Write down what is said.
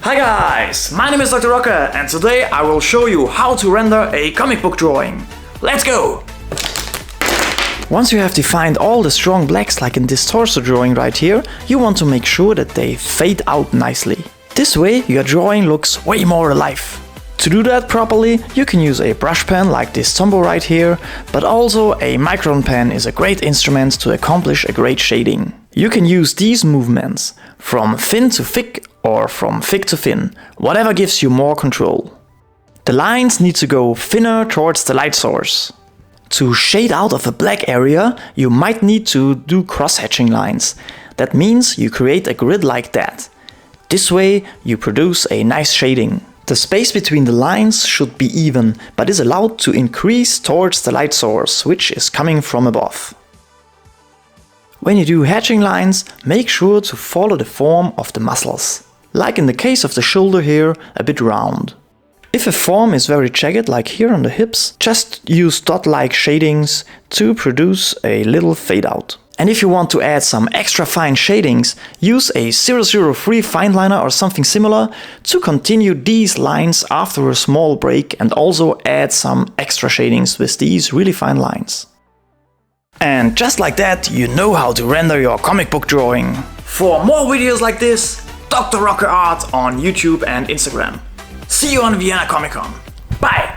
Hi guys, my name is Dr. Rocker and today I will show you how to render a comic book drawing. Let's go! Once you have defined all the strong blacks like in this torso drawing right here, you want to make sure that they fade out nicely. This way your drawing looks way more alive. To do that properly, you can use a brush pen like this Tombow right here, but also a Micron pen is a great instrument to accomplish a great shading. You can use these movements from thin to thick or from thick to thin, whatever gives you more control. The lines need to go thinner towards the light source. To shade out of a black area, you might need to do cross-hatching lines. That means you create a grid like that. This way you produce a nice shading. The space between the lines should be even, but is allowed to increase towards the light source, which is coming from above. When you do hatching lines, make sure to follow the form of the muscles. Like in the case of the shoulder here, a bit round. If a form is very jagged, like here on the hips, just use dot-like shadings to produce a little fade out. And if you want to add some extra fine shadings, use a 003 fine liner or something similar to continue these lines after a small break and also add some extra shadings with these really fine lines. And just like that, you know how to render your comic book drawing. For more videos like this, Dr. Rocker Art on YouTube and Instagram. See you on Vienna Comic Con. Bye!